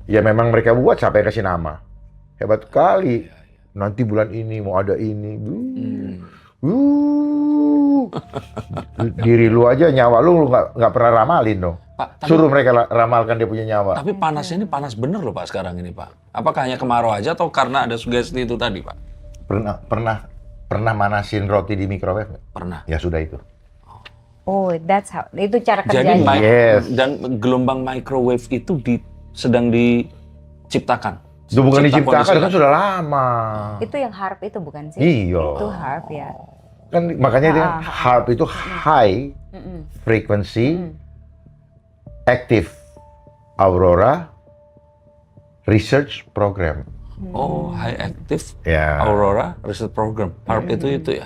Ya memang mereka buat siapa yang kasih nama. Hebat kali. Nanti bulan ini mau ada ini. Diri lu aja, nyawa lu nggak pernah ramalin dong. Pak, Suruh mereka ramalkan dia punya nyawa. tapi panasnya ini panas bener loh Pak sekarang ini Pak. Apakah hanya kemarau aja atau karena ada sugesti itu tadi Pak? Pernah manasin roti di microwave nggak? Pernah. Ya sudah itu. Oh, that's how. Itu cara Jadi kerjanya. Yes. dan gelombang microwave itu sedang diciptakan. Itu bukan Cipta diciptakan, kondisi kan sudah lama. Itu yang harp itu bukan sih? Iya. Itu harp ya. Kan makanya dia harp itu high frequency active aurora research program. Oh, high active Ya. Aurora Research Program. HARP itu ya.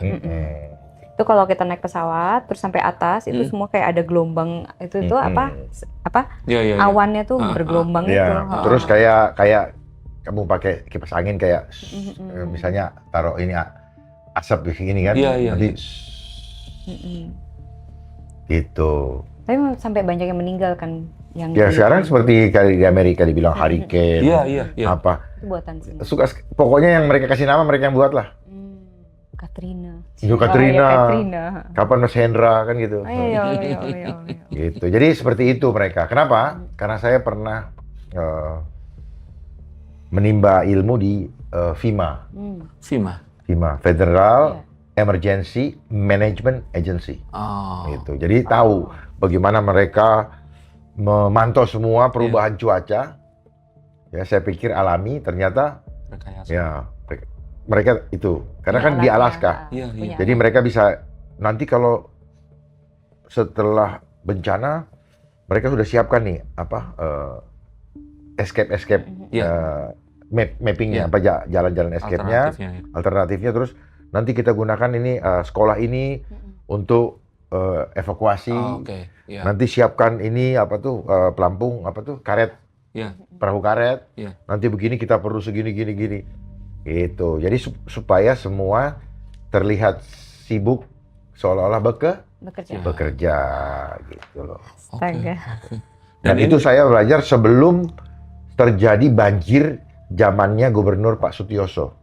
Itu kalau kita naik pesawat terus sampai atas itu semua kayak ada gelombang itu apa Iya. awannya tuh bergelombang itu. Ya. Terus kayak kamu pakai kipas angin kayak misalnya taruh ini asap gini kan, Iya. nanti gitu. Tapi sampai banyak yang meninggal kan yang Ya sekarang seperti di Amerika dibilang hurricane, Iya. apa itu buatan sini. pokoknya yang mereka kasih nama mereka yang buat lah. Katrina. Itu Katrina. Oh, ya, Katrina. Kapan Mas Hendra kan gitu. Iya. Gitu. Jadi seperti itu mereka. Kenapa? Karena saya pernah menimba ilmu di FEMA. FEMA, Federal Emergency Management Agency. Oh. Gitu. Jadi tahu bagaimana mereka memantau semua perubahan cuaca. Ya, saya pikir alami, ternyata Rekayasa. ya mereka itu karena kan di Alaska. Iya. Jadi mereka bisa nanti kalau setelah bencana mereka sudah siapkan nih escape mappingnya apa jalan-jalan escape-nya, alternatifnya terus nanti kita gunakan ini sekolah ini untuk evakuasi. Oke. Nanti siapkan ini pelampung karet. Perahu karet. Nanti begini kita perlu segini gini. Gitu. Jadi supaya semua terlihat sibuk seolah-olah bekerja gitu loh. Astaga. Dan itu saya belajar sebelum terjadi banjir zamannya Gubernur Pak Sutioso.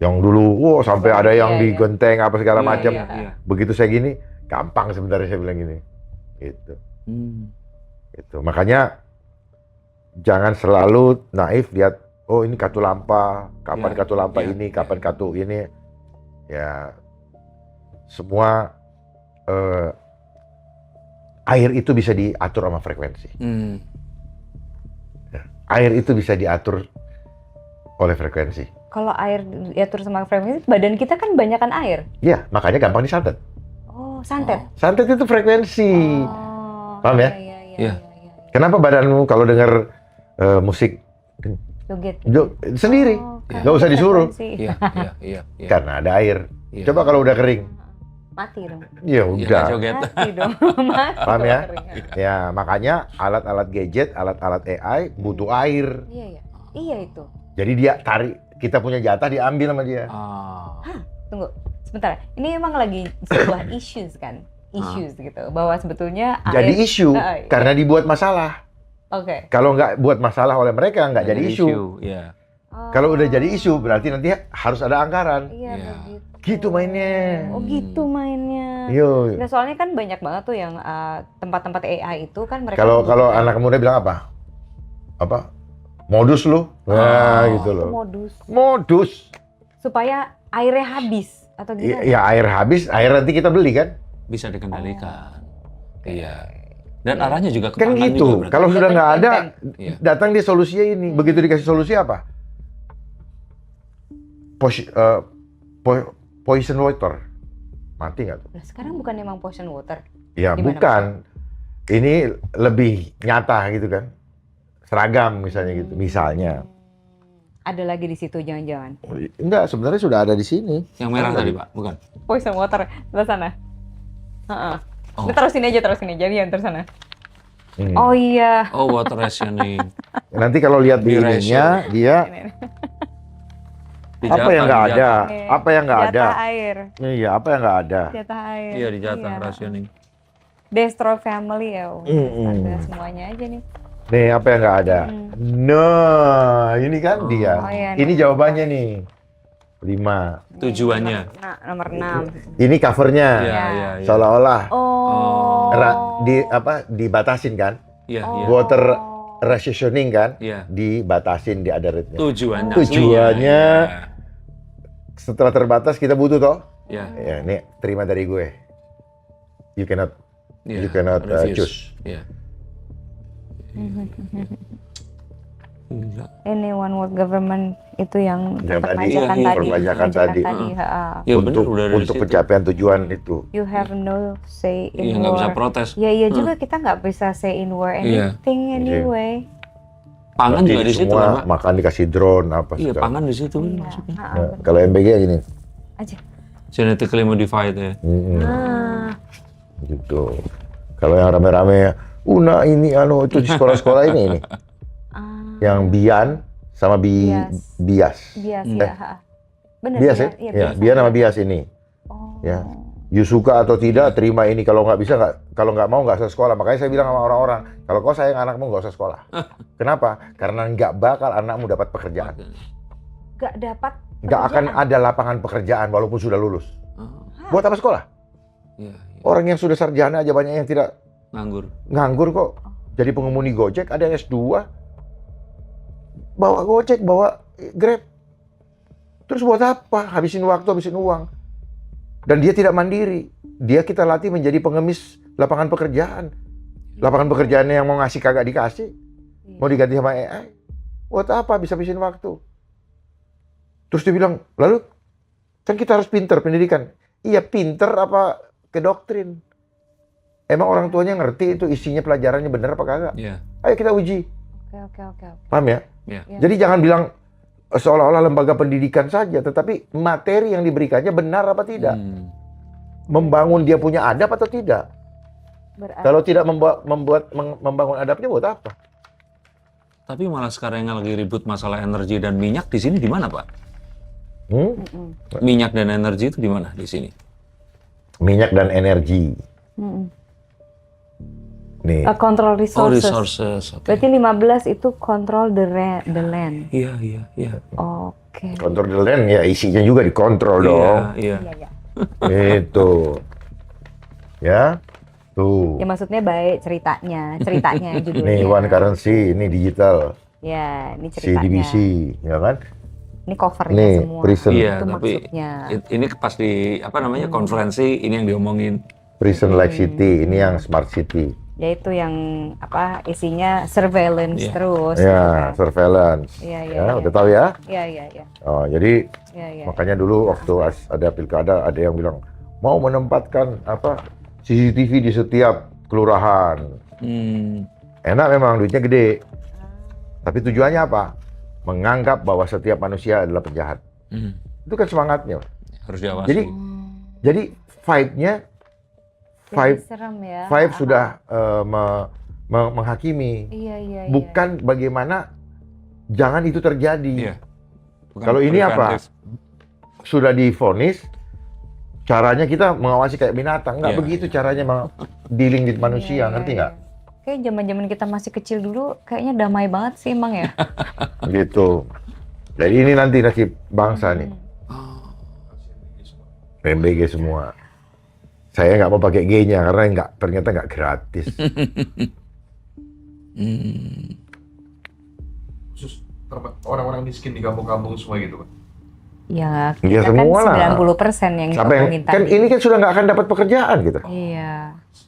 Yang dulu sampai ada yang digenteng apa segala macam. Begitu saya gini, gampang sebenarnya saya bilang gini. Gitu. Gitu. Makanya jangan selalu naif lihat oh ini katulampa, kapan katulampa ini, kapan katu ini. Ya semua air itu bisa diatur sama frekuensi. Ya, air itu bisa diatur oleh frekuensi. Kalau air diatur sama frekuensi, badan kita kan banyakan air. Ya, makanya gampang disantet. Oh, santet. Santet itu frekuensi. Paham ya? Iya. Kenapa badanmu kalau dengar musik Joget. Sendiri, nggak usah disuruh. Iya. Karena ada air. Coba kalau udah kering, mati dong. ya udah. Mati dong. Mati. Paham ya? Ya makanya alat-alat gadget, alat-alat AI butuh air. Iya itu. Jadi dia tarik, kita punya jatah diambil sama dia. Tunggu, sebentar. Ini emang lagi sebuah issues kan? Issues gitu. Bahwa sebetulnya jadi isu karena dibuat masalah. Oke. Kalau nggak buat masalah oleh mereka nggak jadi isu. Kalau udah jadi isu berarti nanti harus ada anggaran. Iya. Gitu mainnya. Oh gitu mainnya. Yo. Nah, soalnya kan banyak banget tuh yang tempat-tempat AI itu kan mereka. Kalau anak muda bilang apa? Apa? Modus lu? Nah gitu loh. Modus. Supaya airnya habis atau gimana? Ya air habis, air nanti kita beli kan? Bisa dikendalikan. Iya. Dan arahnya juga ke kan tangan gitu. juga, Kalau sudah nggak ada, datang dia solusinya ini. Begitu dikasih solusi apa? Poison water. Mati nggak tuh? Nah, sekarang bukan emang poison water? Ya bukan. Ini lebih nyata gitu kan. Seragam misalnya gitu. Misalnya. Ada lagi di situ jangan-jangan? Enggak, sebenarnya sudah ada di sini. Yang merah tadi Pak, bukan? Poison water, sebelah sana. Ini terusin aja, jangan terusin sana. Oh iya. Oh, water rationing. Nanti kalau lihat di ininya, dia apa yang nggak ada? Apa yang nggak ada? Jatah air. Iya, apa yang nggak ada? Jatah air. Iya, di jatah rationing. Destroy family ya. Ada semuanya aja nih. Nih, apa yang nggak ada? Nah, ini kan dia. Oh, iya, Ini jawabannya nih. 5. Tujuannya. Nah, nomor 6. Ini covernya. Iya, iya, iya. Seolah-olah Oh. dibatasin kan? Iya, iya. Water rationing kan? Iya. Dibatasin di ada rate-nya. Tujuannya. Tujuannya aslinya. setelah terbatas kita butuh toh? Iya. Ya, nih terima dari gue. You cannot Iya. you cannot Refuse. choose. Iya. Gila. Ini one world government itu yang Yang tadi, perpajakan iya, tadi. perpajakan tadi. ha. Ya benar untuk udah dari untuk situ. pencapaian tujuan itu. You have no say Iya in nggak bisa war. protes. Ya iya juga kita nggak bisa say in war Iya. anything anyway. Pangan Berarti juga di situ semua kan, Pak? makan dikasih drone apa Iya, segala. pangan di situ kan Iya. maksudnya. Ha, Ya, kalau MBG gini. aja. Genetically modified ya. Ah, Gitu. Kalau yang rame-rame, nah ini itu di sekolah-sekolah ini. Yang Bian sama Bias. bias Hmm. ya. Ha. Benar Bias ya? Iya, Ya, bias. Bian sama Bias ini. Oh. Ya. You suka atau tidak, terima ini. Kalau nggak bisa, kalau nggak mau nggak usah sekolah. Makanya saya bilang sama orang-orang, kalau kau sayang anakmu nggak usah sekolah. Kenapa? Karena nggak bakal anakmu dapat pekerjaan. Nggak dapat. Nggak akan pekerjaan. ada lapangan pekerjaan walaupun sudah lulus. Oh, Buat apa sekolah? iya, iya. Orang yang sudah sarjana aja banyak yang tidak Nganggur. nganggur kok. Jadi pengemudi Gojek, ada yang S2. Bawa Gojek, bawa Grab. Terus buat apa? Habisin waktu, habisin uang. Dan dia tidak mandiri. Dia kita latih menjadi pengemis lapangan pekerjaan. Lapangan pekerjaan yang mau ngasih kagak dikasih. Mau diganti sama AI. Buat apa? Bisa habisin waktu. Terus dia bilang, lalu kan kita harus pinter pendidikan. Iya, pinter apa kedoktrin? Emang orang tuanya ngerti itu isinya pelajarannya benar apa kagak? Iya. Ayo kita uji. Oke. Paham ya? Iya. Ya. Jadi jangan bilang seolah-olah lembaga pendidikan saja, tetapi materi yang diberikannya benar apa tidak? Hmm. Membangun dia punya adab atau tidak? Berarti Kalau tidak membangun adabnya buat apa? Tapi malah sekarang yang lagi ribut masalah energi dan minyak di sini di mana, Pak? Hmm? Minyak dan energi itu di mana di sini? Minyak dan energi. Nih, control Oh, resources. resources. Oke. Berarti 15 itu control the land. Iya, iya, iya. Oke. kontrol the land ya isinya juga dikontrol dong. Iya, iya. Iya. Itu. Ya. Tuh. Ya maksudnya baik ceritanya judulnya. Nih one currency, ini digital. Ya, ini ceritanya. CDBC, ya kan? Ini covernya Nih, semua. prison. Iya, Itu tapi maksudnya. ini pas di apa namanya konferensi ini yang diomongin. Prison like city, ini yang smart city. Yaitu yang apa isinya surveillance Iya. terus. Ya, gitu kan. surveillance. Iya, iya, Ya, iya. udah tahu ya? Iya. Oh, jadi Iya. makanya dulu waktu ada pilkada ada yang bilang mau menempatkan apa CCTV di setiap kelurahan. Enak memang duitnya gede. Tapi tujuannya apa? Menganggap bahwa setiap manusia adalah penjahat. Itu kan semangatnya. Harus diawasi. Jadi vibe-nya Jadi serem ya. vibe sudah menghakimi. Iya. Bukan bagaimana jangan itu terjadi. Iya. Bukan Kalau ini apa? preventif. Sudah divonis, caranya kita mengawasi kayak binatang. Nggak Iya. begitu caranya dealing with manusia, Iya, ngerti iya, nggak? iya. Kayak zaman-zaman kita masih kecil dulu kayaknya damai banget sih emang ya. Gitu. Jadi ini nanti nasib bangsa nih. PMBG semua. Saya nggak mau pakai G-nya karena ternyata nggak gratis. Khusus orang-orang miskin di kampung-kampung semua gitu, Pak. Ya, Ya, kita kan semua lah. 90% yang Siapa yang ngomongin kan tadi. ini kan sudah nggak akan dapat pekerjaan gitu. Iya.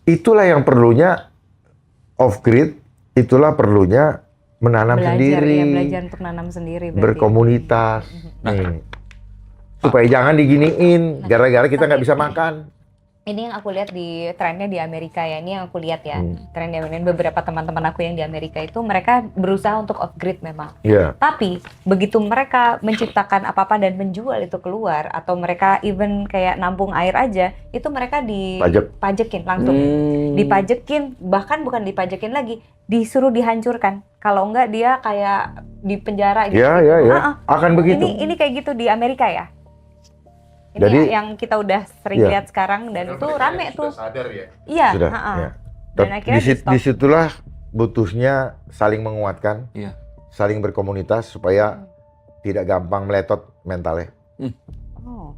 Itulah yang perlunya off grid. Itulah perlunya menanam sendiri, Ya, belajar untuk nanam sendiri berarti. berkomunitas. Nih. Supaya jangan diginiin gara-gara kita nggak bisa makan. Ini yang aku lihat di trennya di Amerika ya. Ini yang aku lihat ya. Tren di Amerika, beberapa teman-teman aku yang di Amerika itu mereka berusaha untuk off grid memang. Iya. Tapi begitu mereka menciptakan apa-apa dan menjual itu keluar atau mereka even kayak nampung air aja, itu mereka dipajekin langsung. Dipajekin, bahkan bukan dipajekin lagi, disuruh dihancurkan. Kalau enggak dia kayak di penjara gitu. Iya. Akan begitu. Ini kayak gitu di Amerika ya. Ini Jadi- yang kita udah sering Iya. lihat sekarang dan itu rame tuh. Sudah sadar ya. Iya, Sudah. ha-ha. Ya. Dan akhirnya di-stop. Disitulah butuhnya saling menguatkan, Iya. saling berkomunitas supaya tidak gampang meletot mentalnya. Oh.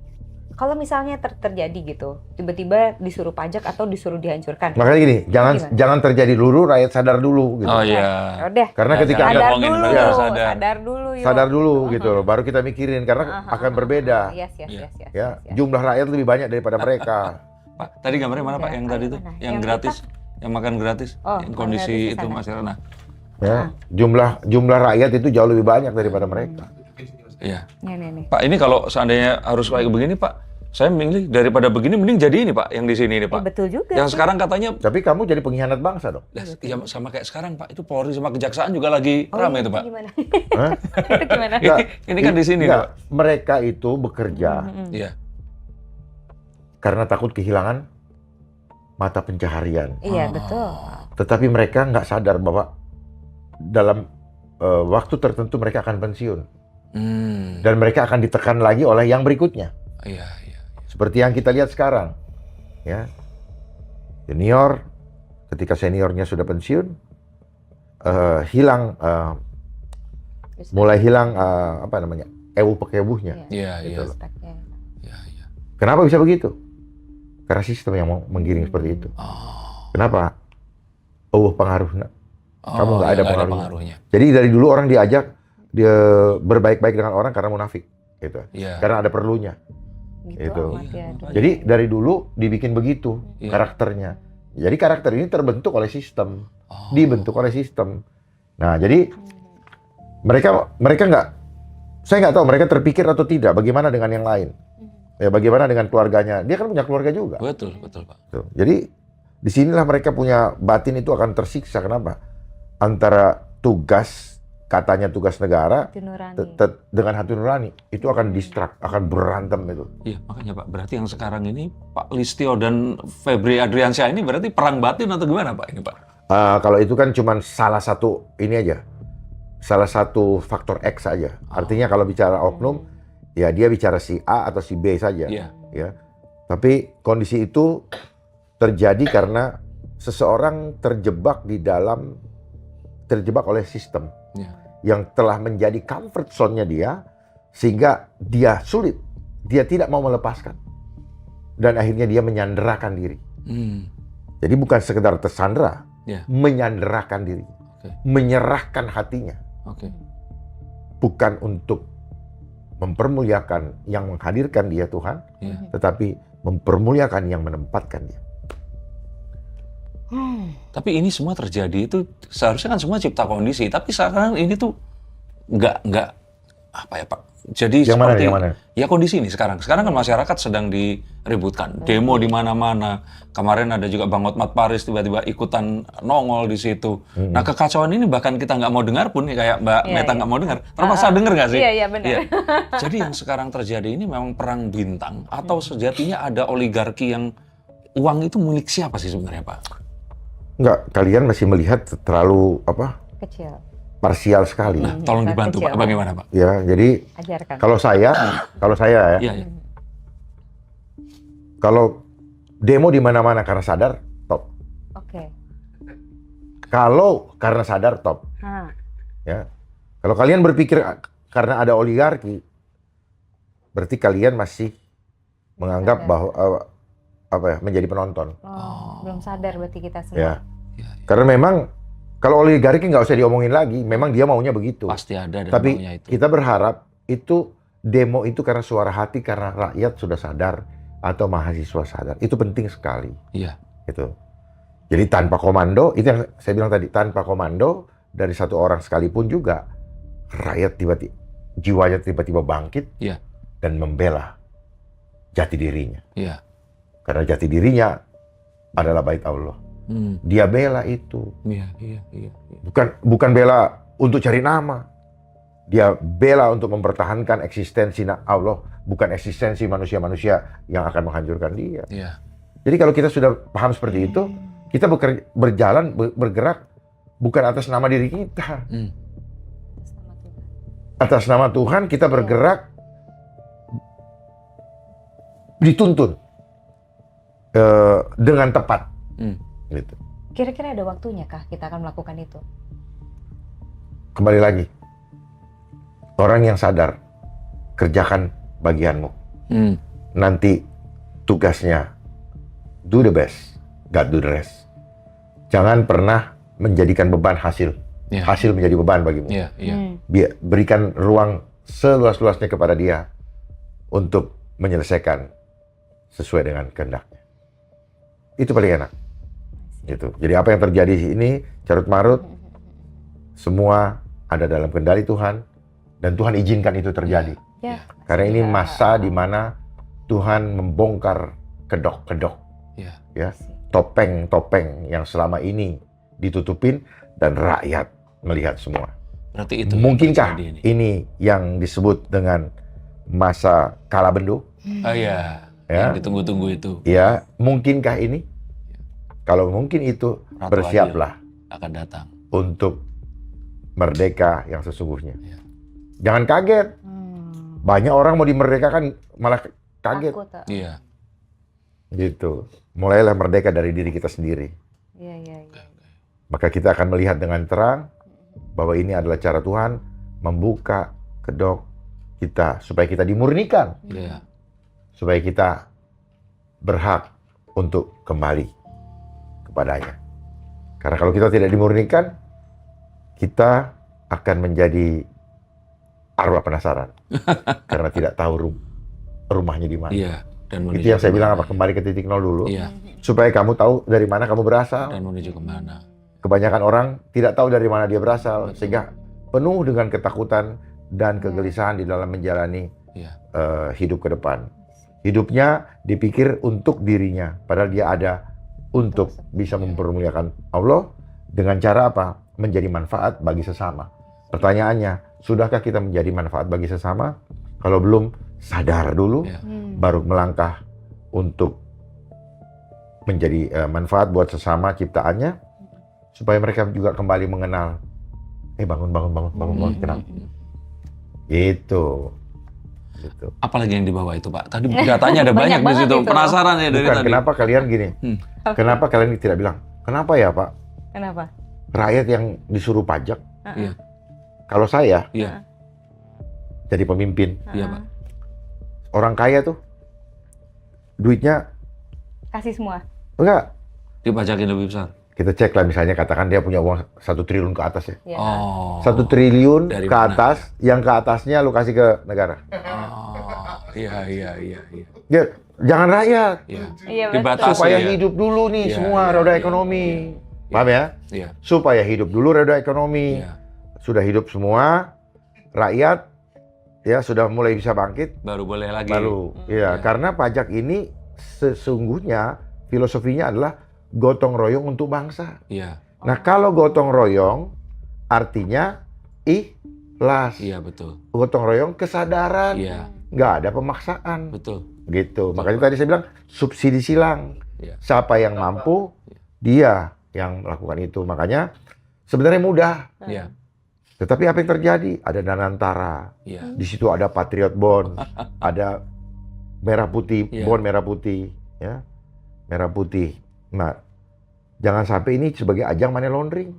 Kalau misalnya terjadi gitu, tiba-tiba disuruh pajak atau disuruh dihancurkan. Makanya gini, Gimana? jangan terjadi dulu, rakyat sadar dulu gitu. Oh Ya iya. udah. Karena ketika Jangan Sadar ngomongin dulu, mereka Ya. sadar dulu yuk. sadar dulu gitu loh, baru kita mikirin karena akan berbeda. Yes. Ya, jumlah rakyat lebih banyak daripada mereka. Pak, tadi gambarnya mana Pak yang tadi tuh? Mana? Yang Yang gratis, yang makan gratis, Oh, yang makan kondisi gratis di itu sana. Mas Rana. Ya, jumlah rakyat itu jauh lebih banyak daripada mereka. Iya. Nih. Pak, ini kalau seandainya harus kayak begini Pak, saya milih daripada begini mending jadi ini Pak, yang di sini ini Pak. Betul juga. Yang sekarang katanya Tapi kamu jadi pengkhianat bangsa dong. ya sama kayak sekarang Pak, itu Polri sama Kejaksaan juga lagi ramai itu Pak. Gimana? Hah? Itu gimana? Enggak, Ini kan di sini enggak, Pak. mereka itu bekerja Iya. karena takut kehilangan mata pencaharian. Iya, betul. Tetapi mereka nggak sadar bahwa dalam waktu tertentu mereka akan pensiun. Dan mereka akan ditekan lagi oleh yang berikutnya. Iya. Seperti yang kita lihat sekarang. Ya. Senior, ketika seniornya sudah pensiun, mulai hilang ewuh-pekewuhnya. Iya. Gitu loh. Respect-nya. Iya. Kenapa bisa begitu? Karena sistem yang menggiring seperti itu. Kenapa? Pengaruhnya. Kamu nggak ada pengaruhnya. Jadi dari dulu orang diajak dia berbaik-baik dengan orang karena munafik, gitu. Iya. Karena ada perlunya. Gitu. Itu. amat ya. Jadi dari dulu dibikin begitu Iya. karakternya. Jadi karakter ini terbentuk oleh sistem, Oh. dibentuk oleh sistem. Nah, jadi mereka nggak, saya nggak tahu mereka terpikir atau tidak. Bagaimana dengan yang lain? Ya, bagaimana dengan keluarganya? Dia kan punya keluarga juga. Betul Pak. Tuh. Jadi disinilah mereka punya batin itu akan tersiksa. Kenapa? Antara tugas, katanya tugas negara, Hati nurani. dengan hati nurani itu akan distrak, akan berantem itu. Iya, makanya Pak. Berarti yang sekarang ini Pak Listio dan Febri Adriansyah ini berarti perang batin atau gimana Pak ini Pak? Kalau itu kan cuma salah satu ini aja, salah satu faktor X saja. Artinya kalau bicara oknum, ya dia bicara si A atau si B saja. Iya. Ya. Tapi kondisi itu terjadi karena seseorang terjebak oleh sistem Iya. yang telah menjadi comfort zone-nya dia, sehingga dia sulit, dia tidak mau melepaskan, dan akhirnya dia menyanderakan diri. Jadi bukan sekedar tersandera, Iya. menyanderakan diri, menyerahkan hatinya, bukan untuk mempermuliakan yang menghadirkan dia Tuhan, tetapi mempermuliakan yang menempatkan dia. Tapi ini semua terjadi itu seharusnya kan semua cipta kondisi, tapi sekarang ini tuh nggak apa ya Pak? Jadi Yang seperti mana? ya kondisi ini sekarang kan masyarakat sedang diributkan, demo di mana-mana. Kemarin ada juga Bang Hotmat Paris tiba-tiba ikutan nongol di situ. Nah kekacauan ini bahkan kita nggak mau dengar pun, kayak Mbak Meta nggak mau dengar. Terpaksa denger nggak sih? Iya benar. Jadi yang sekarang terjadi ini memang perang bintang atau sejatinya ada oligarki yang uang itu milik siapa sih sebenarnya Pak? Enggak, kalian masih melihat terlalu Kecil. parsial sekali. Nah, tolong dibantu kecil. Pak, bagaimana Pak? Ya, jadi Ajarkan. kalau saya ya, Iya. kalau demo di mana-mana karena sadar, top. Oke. Kalau karena sadar, top. Ya. Kalau kalian berpikir karena ada oligarki, berarti kalian masih menganggap bahwa menjadi penonton. Belum sadar berarti kita semua. Ya. Karena memang kalau oligarki nggak usah diomongin lagi, memang dia maunya begitu. Pasti ada dan Tapi maunya itu. kita berharap itu demo itu karena suara hati, karena rakyat sudah sadar atau mahasiswa sadar. Itu penting sekali. Iya. Gitu. Jadi tanpa komando, itu yang saya bilang tadi, tanpa komando dari satu orang sekalipun juga rakyat jiwanya tiba-tiba bangkit dan membela jati dirinya. Iya. Karena jati dirinya adalah bait Allah. Dia bela itu. Iya. Bukan bela untuk cari nama. Dia bela untuk mempertahankan eksistensi Allah, bukan eksistensi manusia-manusia yang akan menghancurkan dia. Iya. Jadi kalau kita sudah paham seperti itu, kita bergerak bukan atas nama diri kita. Atas nama Tuhan kita bergerak, dituntun dengan tepat. Gitu. Kira-kira ada waktunya kah kita akan melakukan itu? Kembali lagi, orang yang sadar, kerjakan bagianmu. Nanti tugasnya, do the best, God do the rest. Jangan pernah menjadikan beban hasil. Hasil menjadi beban bagimu. Berikan ruang seluas-luasnya kepada dia untuk menyelesaikan sesuai dengan kehendaknya. Itu paling enak. Gitu. Jadi apa yang terjadi ini carut marut, semua ada dalam kendali Tuhan, dan Tuhan izinkan itu terjadi. Karena ini masa di mana Tuhan membongkar kedok-kedok, ya, topeng-topeng yang selama ini ditutupin dan rakyat melihat semua. Berarti itu mungkinkah ini yang disebut dengan masa kalabendo? Ya. Yang ditunggu-tunggu itu. Ya, mungkinkah ini? Kalau mungkin itu, Ratu bersiaplah akan datang untuk merdeka yang sesungguhnya. Jangan kaget. Banyak orang mau dimerdekakan malah kaget. Takut, Iya. Gitu. Mulailah merdeka dari diri kita sendiri. Iya. Maka kita akan melihat dengan terang bahwa ini adalah cara Tuhan membuka kedok kita supaya kita dimurnikan. Supaya kita berhak untuk kembali kepadanya. Karena kalau kita tidak dimurnikan, kita akan menjadi arwah penasaran. Karena tidak tahu rumahnya di mana. Dan itu yang saya bilang apa? Kembali ke titik nol dulu. Supaya kamu tahu dari mana kamu berasal. Dan menuju kemana. Kebanyakan orang tidak tahu dari mana dia berasal. Sehingga penuh dengan ketakutan dan kegelisahan di dalam menjalani hidup ke depan. Hidupnya dipikir untuk dirinya. Padahal dia ada untuk bisa mempermuliakan Allah. Dengan cara apa? Menjadi manfaat bagi sesama. Pertanyaannya, sudahkah kita menjadi manfaat bagi sesama? Kalau belum, sadar dulu, baru melangkah untuk menjadi manfaat buat sesama ciptaannya, supaya mereka juga kembali mengenal, bangun, kenapa? Gitu. Apalagi yang di bawah itu, Pak? Tadi datanya ada banyak di situ. Penasaran ya dari tadi. Kenapa kalian gini? Kenapa kalian tidak bilang? Kenapa ya, Pak? Kenapa? Rakyat yang disuruh pajak. Kalau saya jadi pemimpin, Pak. Orang kaya tuh duitnya kasih semua. Enggak. Dipajakin lebih besar. Kita cek lah, misalnya katakan dia punya uang 1 triliun ke atas ya. 1 triliun Dari ke mana? atas, yang ke atasnya lu kasih ke negara. Iya. Ya, jangan rakyat. Dibatasi Supaya hidup dulu nih semua roda ekonomi. Paham ya? Supaya hidup dulu roda ekonomi. Sudah hidup semua, rakyat ya sudah mulai bisa bangkit. Baru boleh lagi. Karena pajak ini sesungguhnya filosofinya adalah gotong royong untuk bangsa. Nah, kalau gotong royong artinya ikhlas. Betul. Gotong royong kesadaran. Nggak ada pemaksaan. Betul. Gitu. Makanya tadi saya bilang subsidi silang. Siapa yang mampu, dia yang melakukan itu. Makanya sebenarnya mudah. Tetapi apa yang terjadi? Ada Danantara. Di situ ada Patriot Bond, ada merah putih, bond merah putih, ya. Merah putih. Nah, jangan sampai ini sebagai ajang money laundering.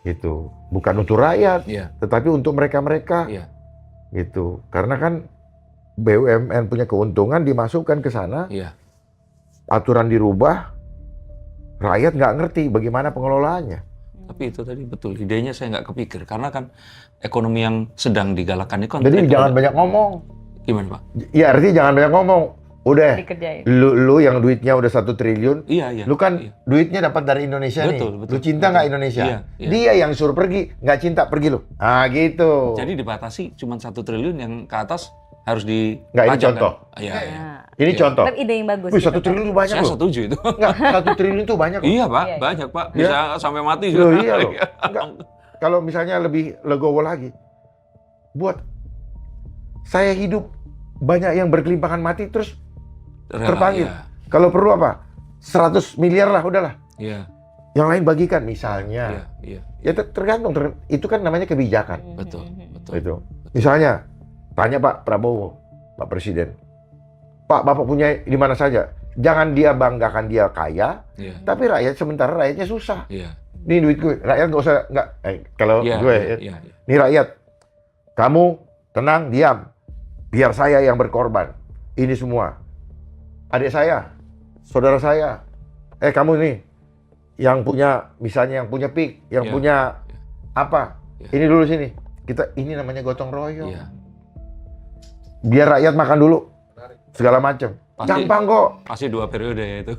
Gitu. Bukan untuk rakyat, tetapi untuk mereka-mereka. Gitu. Karena kan BUMN punya keuntungan dimasukkan ke sana. Aturan dirubah, rakyat nggak ngerti bagaimana pengelolaannya. Tapi itu tadi betul, idenya saya nggak kepikir. Karena kan ekonomi yang sedang digalakan itu kan... Jadi jangan banyak ngomong. Gimana, Pak? Ya, artinya jangan banyak ngomong. Udah, Dikerjain. lu yang duitnya udah 1 triliun, Iya. lu kan duitnya dapat dari Indonesia Betul. Lu cinta nggak Indonesia? Iya. Dia yang suruh pergi, nggak cinta, pergi lu. Ah, gitu. Jadi dibatasi cuma 1 triliun, yang ke atas harus Nggak, ini contoh. Ini contoh. Tapi ide yang bagus. Wih, 1 triliun itu banyak Saya loh. setuju itu. Nggak, 1 triliun itu banyak loh. Iya, Pak. Iya. Banyak, Pak. Bisa sampai mati Loh, juga. iya loh. Nggak, kalau misalnya lebih legowo lagi, buat saya hidup banyak yang berkelimpangan mati terus terpanggil. Kalau perlu apa? 100 miliar lah, udahlah. Yang lain bagikan misalnya. Ya tergantung. Itu kan namanya kebijakan. Betul. Itu. Misalnya, tanya Pak Prabowo, Pak Presiden. Pak, Bapak punya di mana saja? Jangan dia banggakan dia kaya, Iya. tapi sementara rakyatnya susah. Iya. Nih duit gue, rakyat nggak usah, kalau Iya, gue, iya, iya. nih rakyat, kamu tenang, diam, biar saya yang berkorban. Ini semua, adik saya, saudara saya, kamu nih, yang punya, misalnya yang punya PIK, yang Iya. punya apa, Iya. ini dulu sini, ini namanya gotong royong. Iya. Biar rakyat makan dulu, segala macam. Pasti- Gampang kok. Pasti 2 periode ya itu.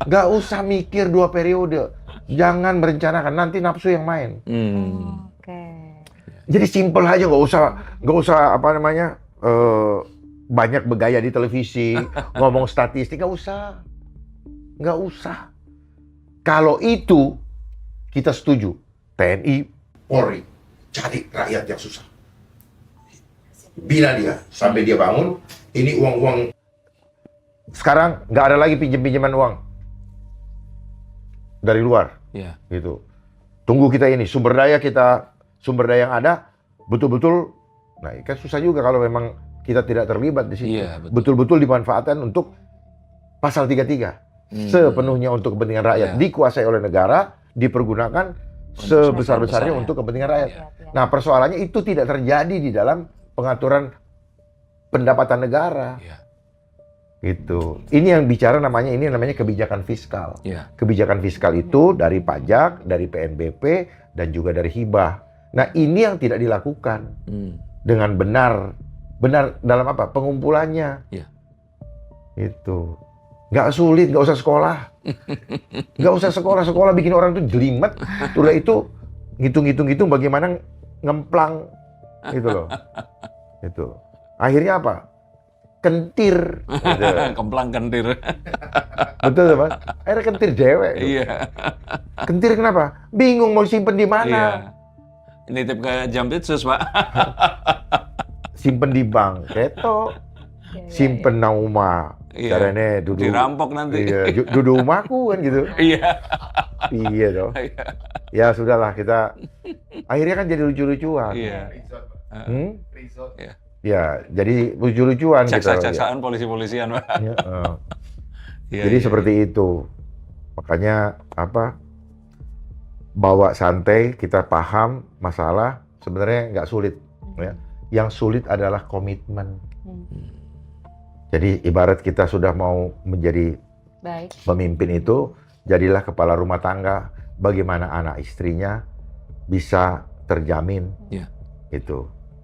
Nggak usah mikir 2 periode. Jangan merencanakan, nanti nafsu yang main. Oke. Jadi simple aja, nggak usah apa namanya banyak bergaya di televisi, ngomong statistik, nggak usah. Kalau itu kita setuju, TNI, Polri, cari rakyat yang susah, bina dia sampai dia bangun. Ini uang sekarang nggak ada lagi pinjaman uang dari luar. Iya. Gitu. Tunggu kita ini sumber daya yang ada betul-betul. Nah, kan susah juga kalau memang kita tidak terlibat di situ. Iya, betul. Betul-betul dimanfaatkan untuk pasal 33. Sepenuhnya untuk kepentingan rakyat, Iya. dikuasai oleh negara, dipergunakan sebesar-besarnya untuk kepentingan rakyat. Iya. Nah, persoalannya itu tidak terjadi di dalam pengaturan pendapatan negara. Iya. Gitu. Ini yang bicara namanya kebijakan fiskal. Iya. Kebijakan fiskal itu dari pajak, dari PNBP, dan juga dari hibah. Nah, ini yang tidak dilakukan dengan benar dalam apa? Pengumpulannya. Iya. Itu. Nggak sulit, nggak usah sekolah. Nggak usah sekolah bikin orang tuh jelimet. Udah itu ngitung bagaimana ngemplang gitu loh. Itu. Akhirnya apa? Kentir. Gitu. Kemplang kentir. Betul, Mas? Akhirnya kentir dewek. Iya. Kentir kenapa? Bingung mau simpen di mana. Iya. Nitip ke Jampitsus, Pak. Simpen di bank, keto. Simpen nang rumah. Iya. Caranya duduk. Dirampok nanti. Iya, duduk rumahku kan gitu. Iya. Iya toh. Iya. Ya sudahlah, kita akhirnya kan jadi lucu-lucuan. Iya. Resort. Ya, jadi lucu-lucuan gitu. Jaksa-jaksaan, polisi-polisian, Pak. Ya, Iya, jadi iya. seperti itu. Makanya bawa santai, kita paham masalah sebenarnya nggak sulit. Ya. Yang sulit adalah komitmen. Jadi ibarat kita sudah mau menjadi Baik. pemimpin itu, jadilah kepala rumah tangga. Bagaimana anak istrinya bisa terjamin. Ya.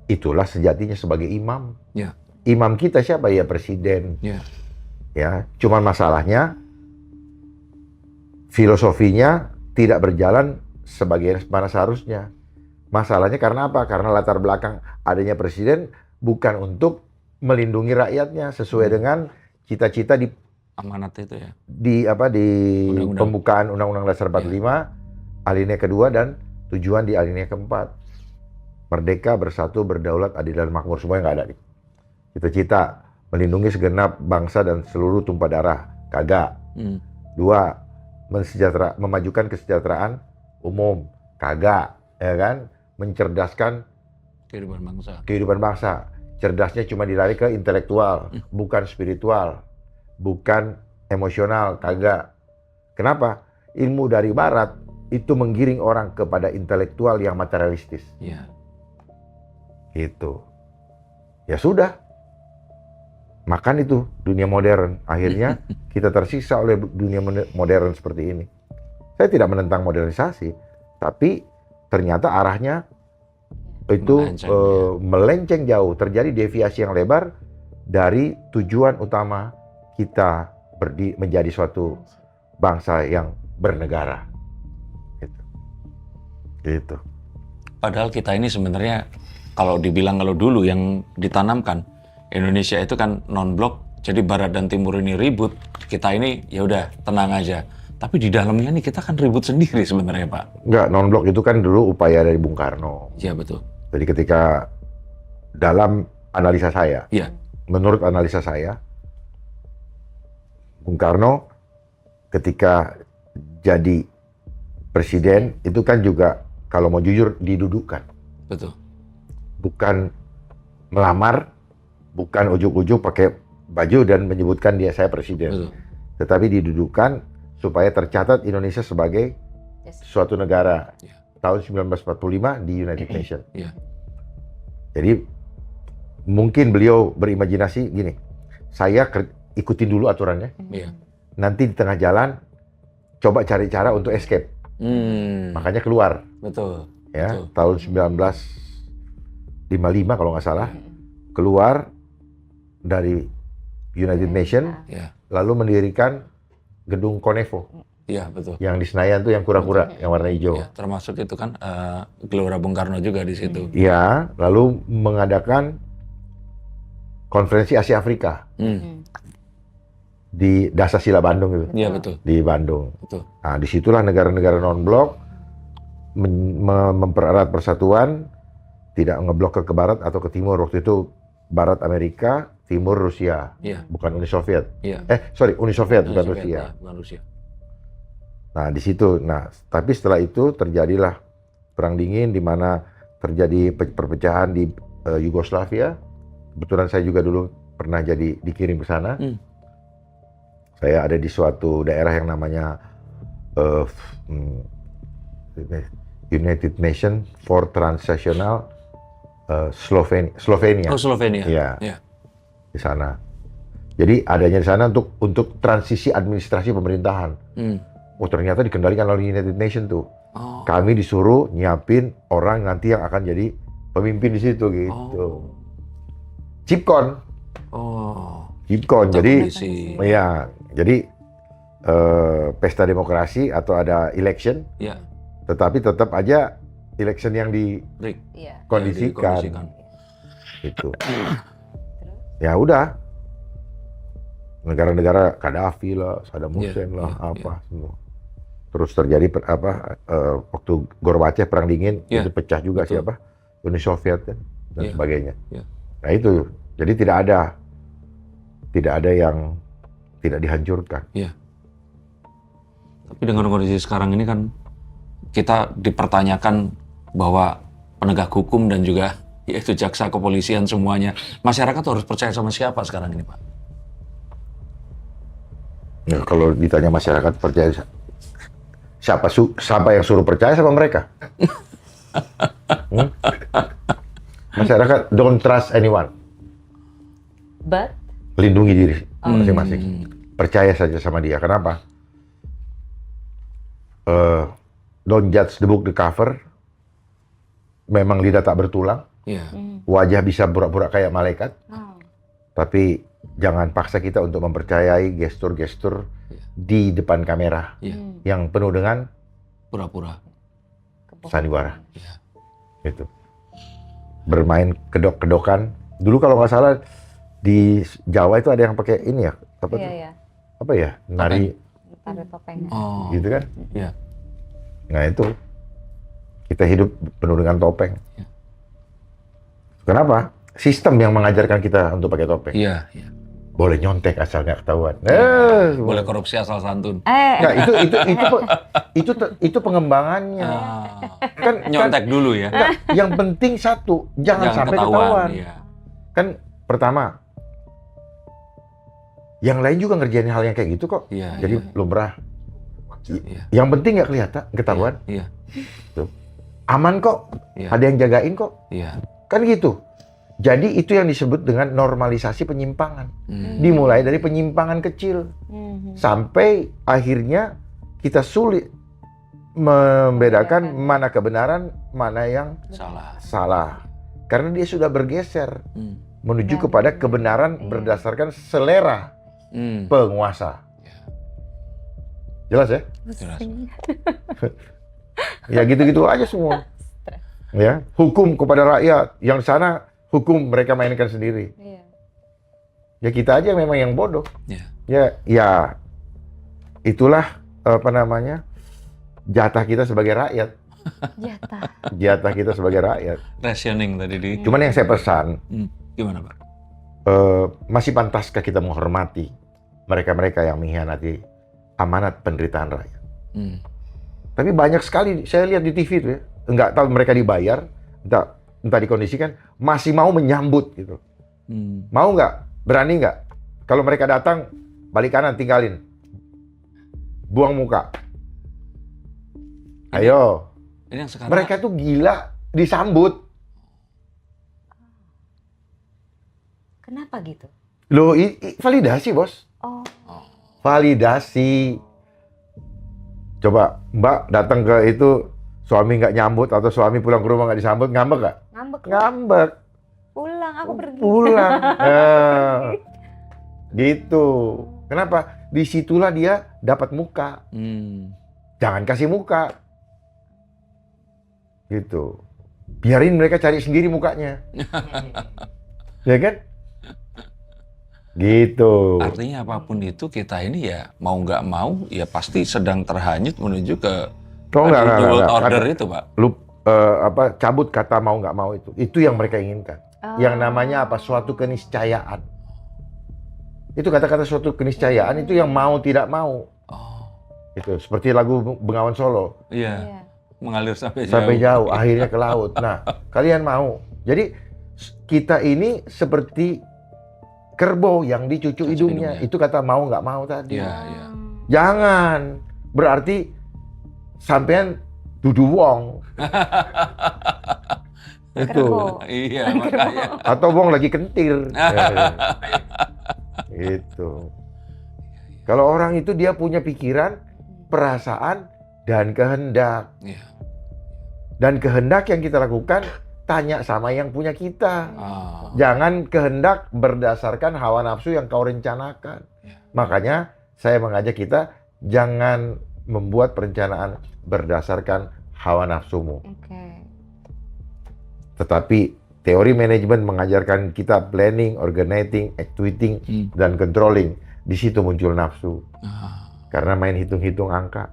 Itulah sejatinya sebagai imam. Ya. Imam kita siapa? Ya presiden. Ya. Ya, cuman masalahnya filosofinya tidak berjalan sebagaimana seharusnya. Masalahnya karena apa? Karena latar belakang adanya presiden bukan untuk melindungi rakyatnya sesuai dengan cita-cita di Amanat itu ya. di Undang-undang. pembukaan Undang-Undang Dasar 45 alinea kedua dan tujuan di alinea keempat. Merdeka, bersatu, berdaulat, adil dan makmur, semua yang nggak ada nih. Cita-cita melindungi segenap bangsa dan seluruh tumpah darah, kagak. 2, memajukan kesejahteraan umum, kagak, ya kan? Mencerdaskan kehidupan bangsa. Cerdasnya cuma dilari ke intelektual, bukan spiritual, bukan emosional, kagak. Kenapa? Ilmu dari barat itu menggiring orang kepada intelektual yang materialistis. Iya. Gitu. Ya sudah. Makan itu dunia modern. Akhirnya kita tersiksa oleh dunia modern seperti ini. Saya tidak menentang modernisasi, tapi ternyata arahnya itu melenceng jauh, terjadi deviasi yang lebar dari tujuan utama kita menjadi suatu bangsa yang bernegara. Gitu. Padahal kita ini sebenarnya kalau dulu yang ditanamkan Indonesia itu kan non-blok, jadi Barat dan Timur ini ribut, kita ini ya udah tenang aja. Tapi di dalamnya nih kita kan ribut sendiri sebenarnya, Pak. Enggak, non-blok itu kan dulu upaya dari Bung Karno. Iya betul. Jadi ketika dalam analisa saya, Iya. menurut analisa saya, Bung Karno ketika jadi presiden itu kan juga kalau mau jujur didudukkan. Betul. Bukan melamar, bukan ujuk-ujuk pakai baju dan menyebutkan saya presiden. Betul. Tetapi didudukan supaya tercatat Indonesia sebagai suatu negara Ya. tahun 1945 di United Nations. Ya. Jadi mungkin beliau berimajinasi gini, saya ikutin dulu aturannya, Iya. nanti di tengah jalan coba cari cara untuk escape. Makanya keluar Betul. ya Betul. tahun 1955 kalau nggak salah, keluar dari United Nations Ya. lalu mendirikan gedung Konevo Iya, betul. yang di Senayan tuh yang kura-kura yang warna hijau. Ya, termasuk itu kan Gelora Bung Karno juga di situ. Ya, lalu mengadakan konferensi Asia Afrika di Dasasila Bandung gitu, Iya, betul. di Bandung. Betul. Nah, disitulah negara-negara non-blok mempererat persatuan, tidak ngeblok ke barat atau ke timur. Waktu itu barat Amerika, timur Rusia, Iya. bukan Uni Soviet. Iya. Uni Soviet bukan Soviet, Rusia. ya, bukan Rusia. Nah, di situ. Nah, tapi setelah itu terjadilah perang dingin di mana terjadi perpecahan di Yugoslavia. Kebetulan saya juga dulu pernah dikirim ke sana. Saya ada di suatu daerah yang namanya United Nations for Transnational Slovenia. Oh, Slovenia. Iya. Iya. Di sana. Jadi adanya di sana untuk transisi administrasi pemerintahan. Oh, ternyata dikendalikan oleh United Nations tuh. Oh. Kami disuruh nyiapin orang nanti yang akan jadi pemimpin di situ gitu. Chipcon. Oh. Chipcon. Jadi Kondisi. ya, jadi pesta demokrasi atau ada election, Ya. tetapi tetap aja election yang Rick. Iya. dikondisikan. Dikondisikan. Gitu. Ya udah. Negara-negara Gaddafi lah, Saddam Hussein lah, apa semua. Terus terjadi waktu Gorbachev perang dingin, Iya. itu pecah juga Betul. siapa? Uni Soviet kan, dan Iya. sebagainya. Iya. Nah itu, jadi tidak ada yang tidak dihancurkan. Iya. Tapi dengan kondisi sekarang ini kan kita dipertanyakan bahwa penegak hukum dan juga yaitu jaksa, kepolisian semuanya, masyarakat harus percaya sama siapa sekarang ini, Pak? Ya, kalau ditanya masyarakat percaya siapa yang suruh percaya sama mereka? Masyarakat don't trust anyone. But Lindungi diri masing-masing. Percaya saja sama dia. Kenapa? Don't judge the book the cover. Memang lidah tak bertulang. Iya. Wajah bisa pura-pura kayak malaikat. Tapi jangan paksa kita untuk mempercayai gestur-gestur di depan kamera Iya. yang penuh dengan Pura-pura. sandiwara. Iya. Gitu. Bermain kedok-kedokan. Dulu kalau nggak salah di Jawa itu ada yang pakai ini ya, apa tuh? iya. Apa ya? Nari Taruh topeng. Oh. gitu kan? Iya. Nah itu kita hidup penuh dengan topeng. Ya. Kenapa? Sistem yang mengajarkan kita untuk pakai topeng. Iya, iya. Boleh nyontek asal nggak ketahuan. Boleh korupsi asal santun. Nah, itu pengembangannya. Kan Nyontek dulu ya. enggak, yang penting satu, jangan sampai ketahuan. Iya. Kan pertama, yang lain juga ngerjain hal yang kayak gitu kok. Iya, Jadi iya. lumrah. Iya. Yang penting nggak kelihatan, ketahuan. Iya. Tuh. Aman kok, Iya. ada yang jagain kok. Iya. Kan gitu. Jadi itu yang disebut dengan normalisasi penyimpangan. Dimulai dari penyimpangan kecil. Sampai akhirnya kita sulit membedakan mana kebenaran, mana yang salah. Karena dia sudah bergeser menuju kepada kebenaran berdasarkan selera penguasa. Jelas ya? Jelas. Ya gitu-gitu aja semua. Ya, hukum kepada rakyat. Yang sana hukum mereka mainkan sendiri. Ya kita aja memang yang bodoh. Ya itulah apa namanya jatah kita sebagai rakyat. Jatah kita sebagai rakyat. Rationing tadi di. Cuman yang saya pesan, Gimana, Pak? masih pantaskah kita menghormati mereka-mereka yang mengkhianati amanat penderitaan rakyat? Tapi banyak sekali saya lihat di TV itu ya, nggak tahu mereka dibayar, entah dikondisikan, masih mau menyambut gitu. Mau nggak? Berani nggak? Kalau mereka datang, balik kanan, tinggalin. Buang muka. Ayo. Ini yang sekarang. Mereka tuh gila disambut. Kenapa gitu? Loh, validasi, Bos. Oh. Validasi. Coba Mbak datang ke itu, suami nggak nyambut atau suami pulang ke rumah nggak disambut, ngambek nggak? Ngambek. Ngambek. Pulang, aku pergi. Pulang. Gitu. Kenapa? Disitulah dia dapat muka. Jangan kasih muka. Gitu. Biarin mereka cari sendiri mukanya. Ya kan? Gitu. Artinya apapun itu kita ini ya mau nggak mau ya pasti sedang terhanyut menuju ke world order itu, Pak. Cabut kata mau nggak mau itu. Itu yang mereka inginkan. Yang namanya apa? Suatu keniscayaan. Itu kata-kata suatu keniscayaan itu yang mau tidak mau. Itu seperti lagu Bengawan Solo. Iya. Mengalir sampai jauh, akhirnya ke laut. Nah, kalian mau. Jadi kita ini seperti kerbau yang dicucuk hidungnya. Itu kata mau nggak mau tadi. Iya. Jangan. Berarti sampean dudu wong. Itu. Iya, makanya. Atau wong lagi kentir. Itu. Kalau orang itu dia punya pikiran, perasaan, dan kehendak. Iya. Dan kehendak yang kita lakukan, tanya sama yang punya kita. Jangan kehendak berdasarkan hawa nafsu yang kau rencanakan. Makanya saya mengajak kita, jangan membuat perencanaan berdasarkan hawa nafsumu. Tetapi teori manajemen mengajarkan kita planning, organizing, executing, dan controlling. Di situ muncul nafsu. Karena main hitung-hitung angka.